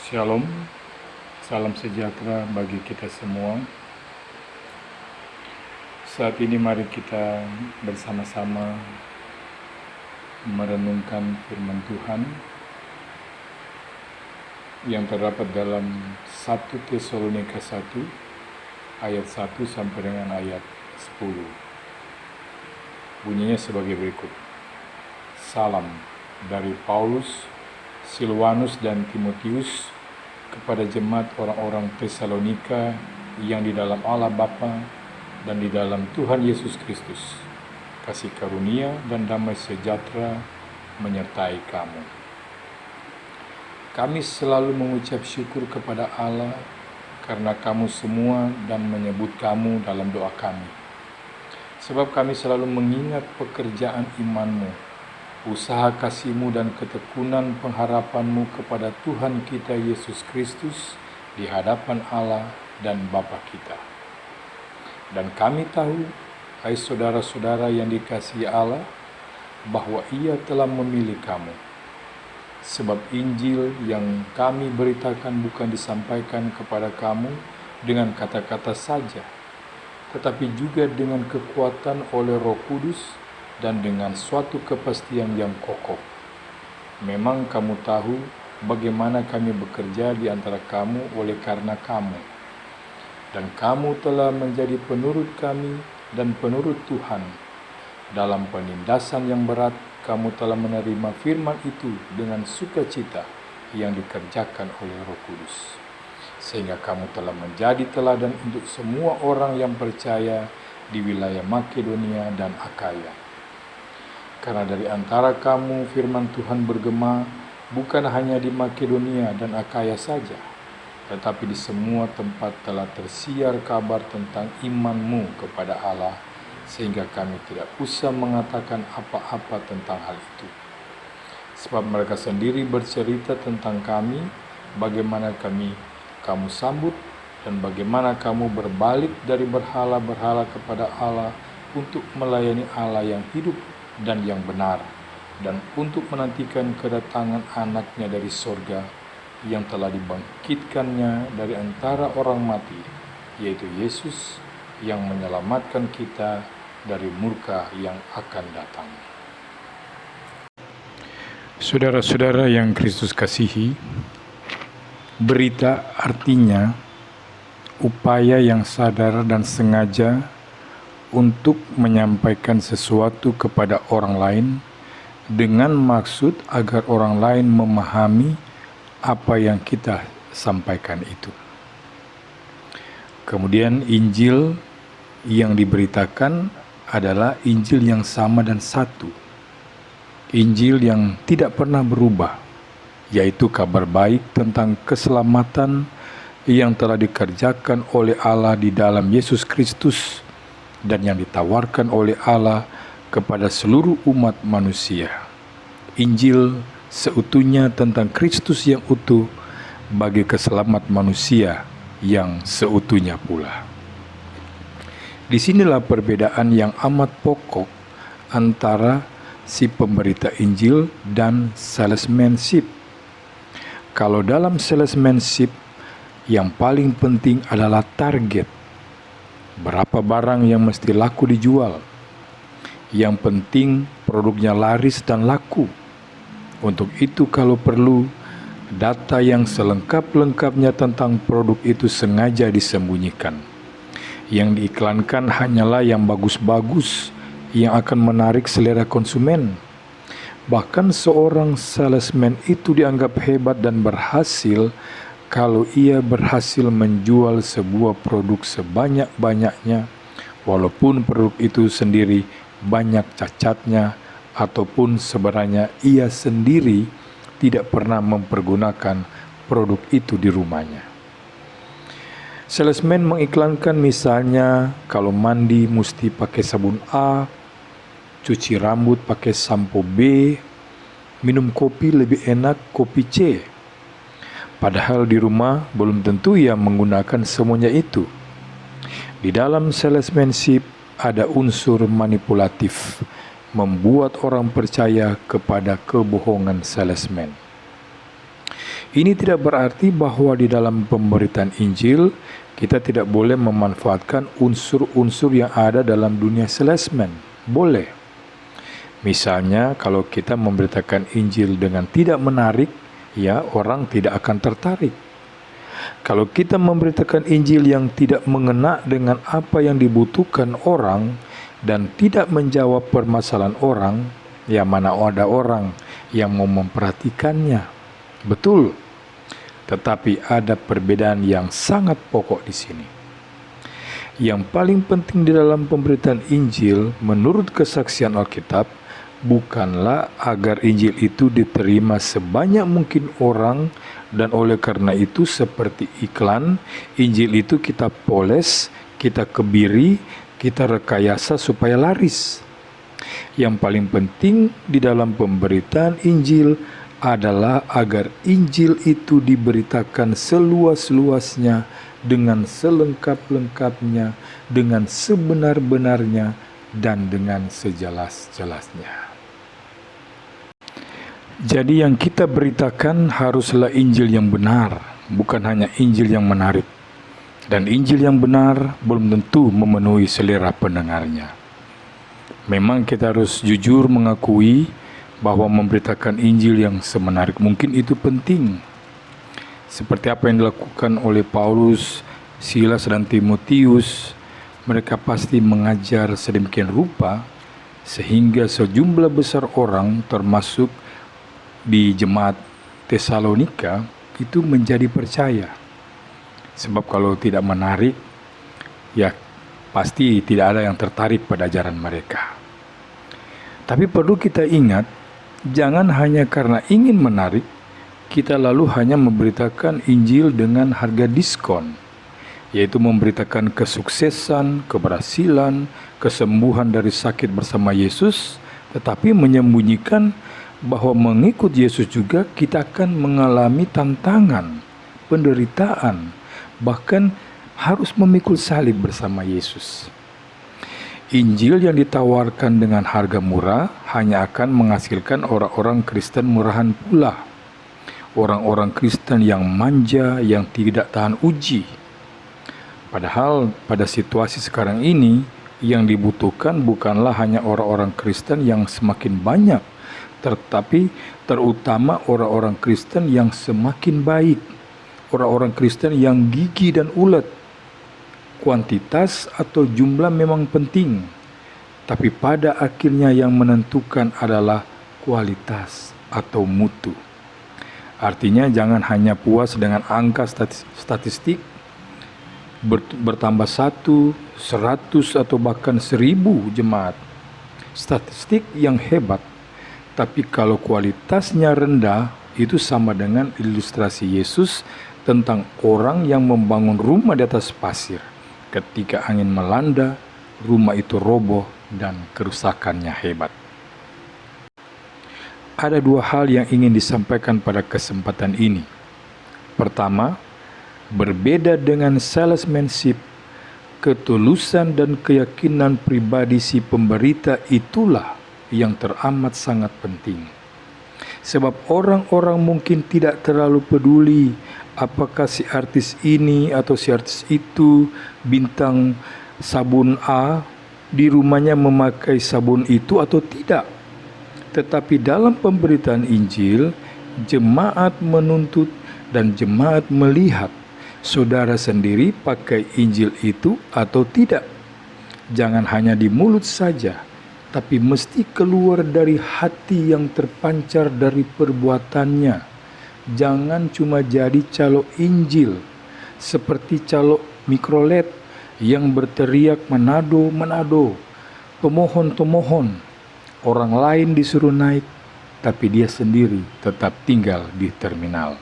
Shalom, salam sejahtera bagi kita semua. Saat ini mari kita bersama-sama merenungkan firman Tuhan yang terdapat dalam 1 Tesalonika 1 ayat 1 sampai dengan ayat 10. Bunyinya sebagai berikut. Salam dari Paulus, Silwanus dan Timotius kepada jemaat orang-orang Tesalonika yang di dalam Allah Bapa dan di dalam Tuhan Yesus Kristus. Kasih karunia dan damai sejahtera menyertai kamu. Kami selalu mengucap syukur kepada Allah karena kamu semua dan menyebut kamu dalam doa kami. Sebab kami selalu mengingat pekerjaan imanmu, usaha kasihmu dan ketekunan pengharapanmu kepada Tuhan kita Yesus Kristus di hadapan Allah dan Bapa kita. Dan kami tahu, hai saudara-saudara yang dikasihi Allah, bahwa Ia telah memilih kamu. Sebab Injil yang kami beritakan bukan disampaikan kepada kamu dengan kata-kata saja, tetapi juga dengan kekuatan oleh Roh Kudus dan dengan suatu kepastian yang kokoh. Memang kamu tahu bagaimana kami bekerja di antara kamu oleh karena kamu. Dan kamu telah menjadi penurut kami dan penurut Tuhan. Dalam penindasan yang berat, kamu telah menerima firman itu dengan sukacita yang dikerjakan oleh Roh Kudus. Sehingga kamu telah menjadi teladan untuk semua orang yang percaya di wilayah Makedonia dan Akaya. Karena dari antara kamu firman Tuhan bergema bukan hanya di Makedonia dan Akaya saja, tetapi di semua tempat telah tersiar kabar tentang imanmu kepada Allah, sehingga kami tidak usah mengatakan apa-apa tentang hal itu. Sebab mereka sendiri bercerita tentang kami, bagaimana kamu sambut dan bagaimana kamu berbalik dari berhala-berhala kepada Allah untuk melayani Allah yang hidup dan yang benar, dan untuk menantikan kedatangan anaknya dari sorga yang telah dibangkitkannya dari antara orang mati, yaitu Yesus yang menyelamatkan kita dari murka yang akan datang. Saudara-saudara yang Kristus kasihi, berita artinya upaya yang sadar dan sengaja untuk menyampaikan sesuatu kepada orang lain dengan maksud agar orang lain memahami apa yang kita sampaikan itu. Kemudian Injil yang diberitakan adalah Injil yang sama dan satu. Injil yang tidak pernah berubah, yaitu kabar baik tentang keselamatan yang telah dikerjakan oleh Allah di dalam Yesus Kristus dan yang ditawarkan oleh Allah kepada seluruh umat manusia. Injil seutuhnya tentang Kristus yang utuh bagi keselamat manusia yang seutuhnya pula. Disinilah perbedaan yang amat pokok antara si pemberita Injil dan salesmanship. Kalau dalam salesmanship, yang paling penting adalah target. Berapa barang yang mesti laku dijual. Yang penting produknya laris dan laku. Untuk itu kalau perlu, data yang selengkap-lengkapnya tentang produk itu sengaja disembunyikan. Yang diiklankan hanyalah yang bagus-bagus, yang akan menarik selera konsumen. Bahkan seorang salesman itu dianggap hebat dan berhasil kalau ia berhasil menjual sebuah produk sebanyak-banyaknya, walaupun produk itu sendiri banyak cacatnya, ataupun sebenarnya ia sendiri tidak pernah mempergunakan produk itu di rumahnya. Salesman mengiklankan misalnya kalau mandi mesti pakai sabun A, cuci rambut pakai sampo B, minum kopi lebih enak kopi C. Padahal di rumah belum tentu ia menggunakan semuanya itu. Di dalam salesmanship ada unsur manipulatif, membuat orang percaya kepada kebohongan salesman. Ini tidak berarti bahwa di dalam pemberitaan Injil kita tidak boleh memanfaatkan unsur-unsur yang ada dalam dunia salesman. Boleh. Misalnya kalau kita memberitakan Injil dengan tidak menarik, ya orang tidak akan tertarik. Kalau kita memberitakan Injil yang tidak mengena dengan apa yang dibutuhkan orang dan tidak menjawab permasalahan orang, ya mana ada orang yang mau memperhatikannya. Betul, tetapi ada perbedaan yang sangat pokok di sini. Yang paling penting di dalam pemberitaan Injil menurut kesaksian Alkitab bukanlah agar Injil itu diterima sebanyak mungkin orang, dan oleh karena itu seperti iklan, Injil itu kita poles, kita kebiri, kita rekayasa supaya laris. Yang paling penting di dalam pemberitaan Injil adalah agar Injil itu diberitakan seluas-luasnya, dengan selengkap-lengkapnya, dengan sebenar-benarnya, dan dengan sejelas-jelasnya. Jadi yang kita beritakan haruslah Injil yang benar, bukan hanya Injil yang menarik. Dan Injil yang benar belum tentu memenuhi selera pendengarnya. Memang kita harus jujur mengakui bahwa memberitakan Injil yang semenarik mungkin itu penting. Seperti apa yang dilakukan oleh Paulus, Silas, dan Timotius, mereka pasti mengajar sedemikian rupa sehingga sejumlah besar orang termasuk di jemaat Tesalonika itu menjadi percaya. Sebab kalau tidak menarik, ya pasti tidak ada yang tertarik pada ajaran mereka. Tapi perlu kita ingat, jangan hanya karena ingin menarik, kita lalu hanya memberitakan Injil dengan harga diskon, yaitu memberitakan kesuksesan, keberhasilan, kesembuhan dari sakit bersama Yesus, tetapi menyembunyikan bahwa mengikut Yesus juga kita akan mengalami tantangan, penderitaan, bahkan harus memikul salib bersama Yesus. Injil yang ditawarkan dengan harga murah hanya akan menghasilkan orang-orang Kristen murahan pula. Orang-orang Kristen yang manja, yang tidak tahan uji. Padahal pada situasi sekarang ini, yang dibutuhkan bukanlah hanya orang-orang Kristen yang semakin banyak, tetapi terutama orang-orang Kristen yang semakin baik. Orang-orang Kristen yang gigih dan ulet. Kuantitas atau jumlah memang penting, tapi pada akhirnya yang menentukan adalah kualitas atau mutu. Artinya jangan hanya puas dengan angka statistik, bertambah 1, 100 atau bahkan 1000 jemaat. Statistik yang hebat, tapi kalau kualitasnya rendah, itu sama dengan ilustrasi Yesus tentang orang yang membangun rumah di atas pasir. Ketika angin melanda, rumah itu roboh dan kerusakannya hebat. Ada dua hal yang ingin disampaikan pada kesempatan ini. Pertama, berbeda dengan salesmanship, ketulusan dan keyakinan pribadi si pemberita itulah yang teramat sangat penting. Sebab orang-orang mungkin tidak terlalu peduli apakah si artis ini atau si artis itu, bintang sabun A, di rumahnya memakai sabun itu atau tidak. Tetapi dalam pemberitaan Injil, jemaat menuntut dan jemaat melihat saudara sendiri pakai Injil itu atau tidak. Jangan hanya di mulut saja, tapi mesti keluar dari hati yang terpancar dari perbuatannya. Jangan cuma jadi calo Injil, seperti calo mikrolet yang berteriak menado, pemohon, orang lain disuruh naik, tapi dia sendiri tetap tinggal di terminal.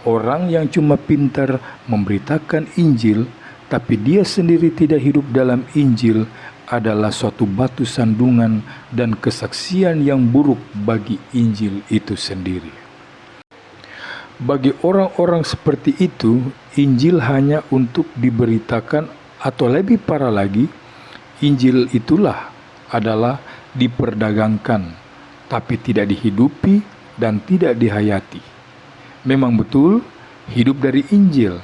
Orang yang cuma pintar memberitakan Injil, tapi dia sendiri tidak hidup dalam Injil, adalah suatu batu sandungan dan kesaksian yang buruk bagi Injil itu sendiri. Bagi orang-orang seperti itu, Injil hanya untuk diberitakan, atau lebih parah lagi, Injil itulah adalah diperdagangkan, tapi tidak dihidupi dan tidak dihayati. Memang betul, hidup dari Injil,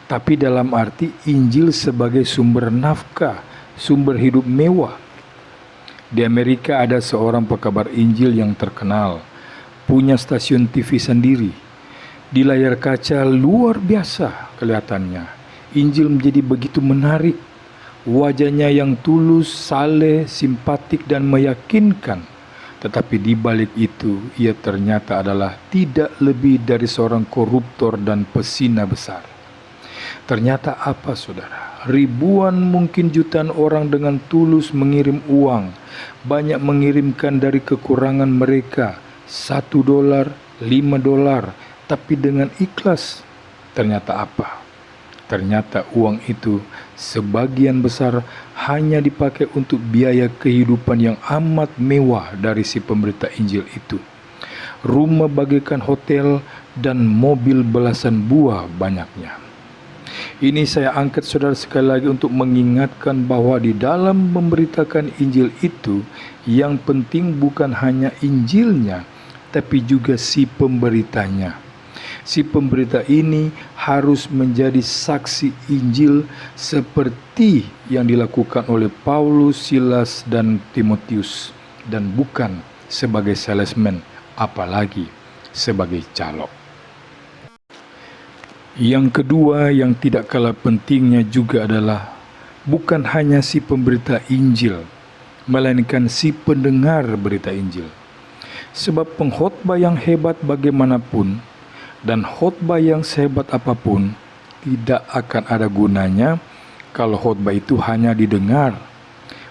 tapi dalam arti Injil sebagai sumber nafkah, sumber hidup mewah. Di Amerika ada seorang pekabar Injil yang terkenal, punya stasiun TV sendiri. Di layar kaca luar biasa kelihatannya. Injil menjadi begitu menarik. Wajahnya yang tulus, saleh, simpatik dan meyakinkan. Tetapi di balik itu, ia ternyata adalah tidak lebih dari seorang koruptor dan pesina besar. Ternyata apa, saudara? Ribuan, mungkin jutaan orang dengan tulus mengirim uang. Banyak mengirimkan dari kekurangan mereka, $1, $5, tapi dengan ikhlas. Ternyata apa? Ternyata uang itu sebagian besar hanya dipakai untuk biaya kehidupan yang amat mewah dari si pemberita Injil itu. Rumah bagaikan hotel dan mobil belasan buah banyaknya. Ini saya angkat saudara sekali lagi untuk mengingatkan bahwa di dalam memberitakan Injil itu, yang penting bukan hanya Injilnya, tapi juga si pemberitanya. Si pemberita ini harus menjadi saksi Injil seperti yang dilakukan oleh Paulus, Silas, dan Timotius, dan bukan sebagai salesman, apalagi sebagai calok. Yang kedua yang tidak kalah pentingnya juga adalah bukan hanya si pemberita Injil, melainkan si pendengar berita Injil. Sebab pengkhotbah yang hebat bagaimanapun dan khotbah yang sehebat apapun tidak akan ada gunanya kalau khotbah itu hanya didengar,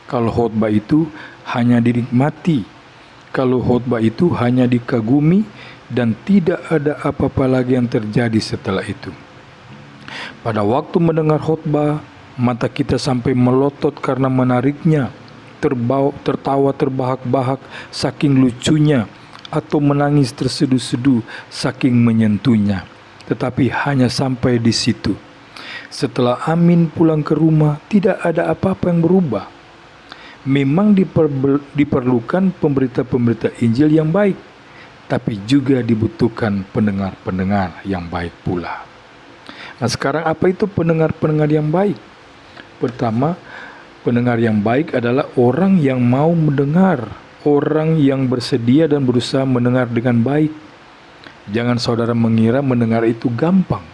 kalau khotbah itu hanya dinikmati, kalau khotbah itu hanya dikagumi dan tidak ada apa-apa lagi yang terjadi setelah itu. Pada waktu mendengar khotbah, mata kita sampai melotot karena menariknya, tertawa terbahak-bahak saking lucunya, atau menangis terseduh-seduh saking menyentuhnya, tetapi hanya sampai di situ. Setelah Amin pulang ke rumah, tidak ada apa-apa yang berubah. Memang diperlukan pemberita-pemberita Injil yang baik, tapi juga dibutuhkan pendengar-pendengar yang baik pula. Nah, sekarang apa itu pendengar-pendengar yang baik? Pertama, pendengar yang baik adalah orang yang mau mendengar, orang yang bersedia dan berusaha mendengar dengan baik. Jangan saudara mengira mendengar itu gampang.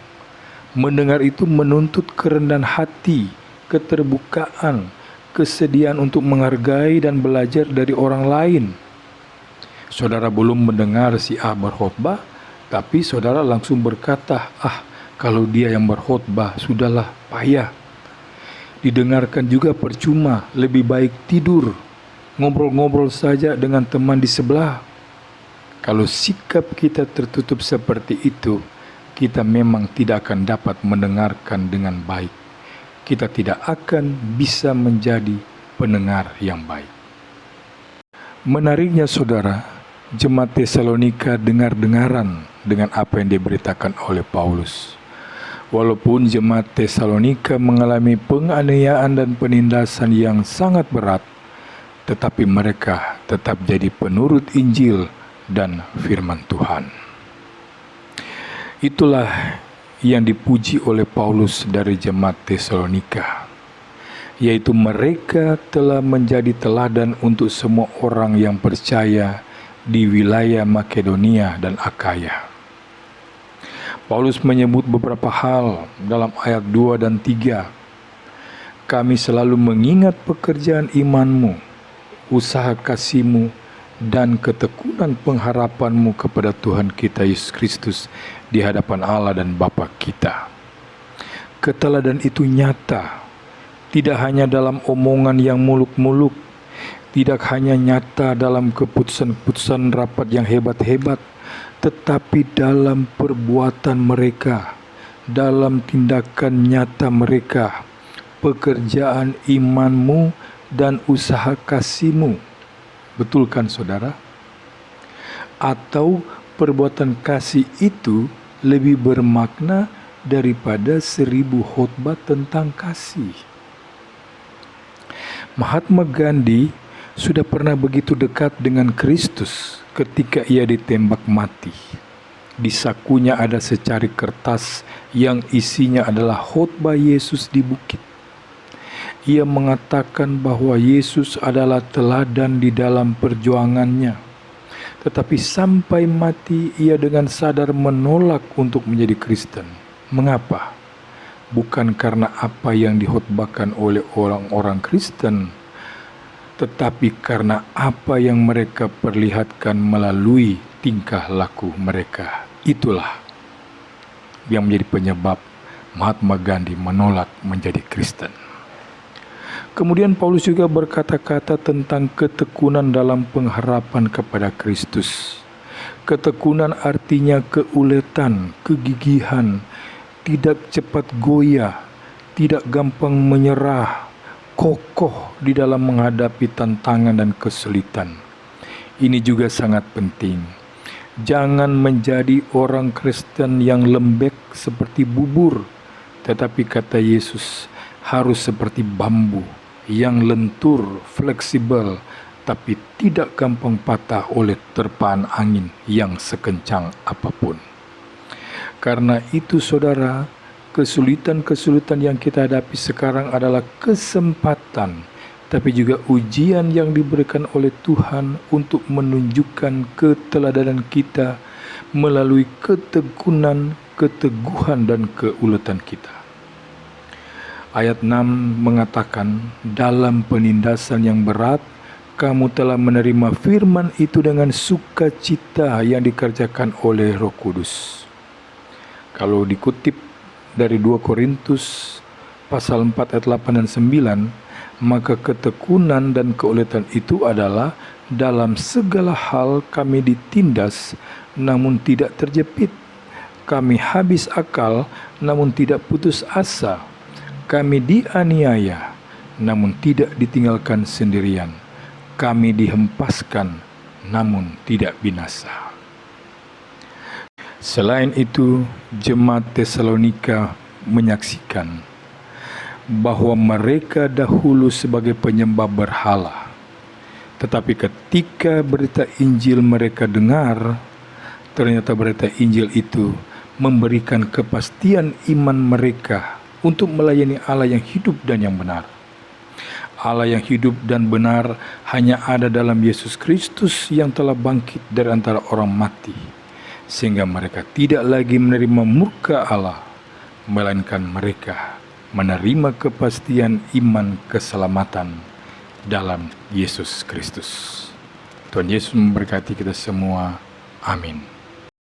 Mendengar itu menuntut kerendahan hati, keterbukaan, kesediaan untuk menghargai dan belajar dari orang lain. Saudara belum mendengar si A berkhotbah, tapi saudara langsung berkata, kalau dia yang berkhotbah, sudahlah, payah. Didengarkan juga percuma, lebih baik tidur, ngobrol-ngobrol saja dengan teman di sebelah. Kalau sikap kita tertutup seperti itu, kita memang tidak akan dapat mendengarkan dengan baik. Kita tidak akan bisa menjadi pendengar yang baik. Menariknya saudara, jemaat Tesalonika dengar-dengaran dengan apa yang diberitakan oleh Paulus. Walaupun jemaat Tesalonika mengalami penganiayaan dan penindasan yang sangat berat, tetapi mereka tetap jadi penurut Injil dan firman Tuhan. Itulah yang dipuji oleh Paulus dari jemaat Tesalonika, yaitu mereka telah menjadi teladan untuk semua orang yang percaya di wilayah Makedonia dan Akaya. Paulus menyebut beberapa hal dalam ayat 2 dan 3. Kami selalu mengingat pekerjaan imanmu, usaha kasihmu, dan ketekunan pengharapanmu kepada Tuhan kita Yesus Kristus di hadapan Allah dan Bapa kita. Keteladan itu nyata, tidak hanya dalam omongan yang muluk-muluk, tidak hanya nyata dalam keputusan-keputusan rapat yang hebat-hebat, tetapi dalam perbuatan mereka, dalam tindakan nyata mereka, pekerjaan imanmu dan usaha kasihmu. Betul kan saudara? Atau perbuatan kasih itu lebih bermakna daripada 1000 khotbah tentang kasih. Mahatma Gandhi sudah pernah begitu dekat dengan Kristus ketika ia ditembak mati. Di sakunya ada secari kertas yang isinya adalah khotbah Yesus di bukit. Ia mengatakan bahwa Yesus adalah teladan di dalam perjuangannya. Tetapi sampai mati ia dengan sadar menolak untuk menjadi Kristen. Mengapa? Bukan karena apa yang dikhotbahkan oleh orang-orang Kristen, tetapi karena apa yang mereka perlihatkan melalui tingkah laku mereka. Itulah yang menjadi penyebab Mahatma Gandhi menolak menjadi Kristen. Kemudian Paulus juga berkata-kata tentang ketekunan dalam pengharapan kepada Kristus. Ketekunan artinya keuletan, kegigihan, tidak cepat goyah, tidak gampang menyerah, kokoh di dalam menghadapi tantangan dan kesulitan. Ini juga sangat penting. Jangan menjadi orang Kristen yang lembek seperti bubur, tetapi kata Yesus harus seperti bambu yang lentur, fleksibel, tapi tidak gampang patah oleh terpaan angin yang sekencang apapun. Karena itu saudara, kesulitan-kesulitan yang kita hadapi sekarang adalah kesempatan, tapi juga ujian yang diberikan oleh Tuhan untuk menunjukkan keteladanan kita melalui ketekunan, keteguhan, dan keuletan kita. Ayat 6 mengatakan, dalam penindasan yang berat, kamu telah menerima firman itu dengan sukacita yang dikerjakan oleh Roh Kudus. Kalau dikutip dari 2 Korintus pasal 4 ayat 8 dan 9, maka ketekunan dan keuletan itu adalah dalam segala hal kami ditindas namun tidak terjepit. Kami habis akal namun tidak putus asa. Kami dianiaya namun tidak ditinggalkan sendirian. Kami dihempaskan namun tidak binasa. Selain itu, jemaat Tesalonika menyaksikan bahwa mereka dahulu sebagai penyembah berhala. Tetapi ketika berita Injil mereka dengar, ternyata berita Injil itu memberikan kepastian iman mereka untuk melayani Allah yang hidup dan yang benar. Allah yang hidup dan benar hanya ada dalam Yesus Kristus yang telah bangkit dari antara orang mati, sehingga mereka tidak lagi menerima murka Allah, melainkan mereka menerima kepastian iman keselamatan dalam Yesus Kristus. Tuhan Yesus memberkati kita semua. Amin.